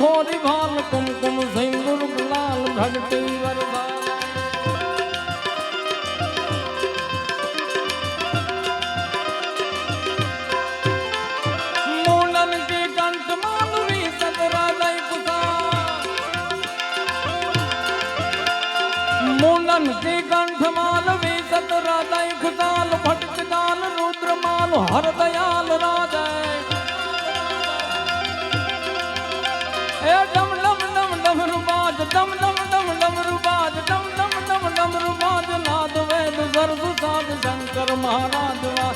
खोरी भाल कुमकुम सिंदूर लाल भगती वरदान मुंडन की कंठ मालवी सतरा दई पुसा मुंडन की कंठ मालवी सतरा दई खुदाल भटक दाल रुद्र माल हर दयाल राजा ए डम डम डम डमरू बाज डम डम डम डमरू बाज डम डम डम डमरू बाज नाद वेद सर्व साध शंकर महाराज वा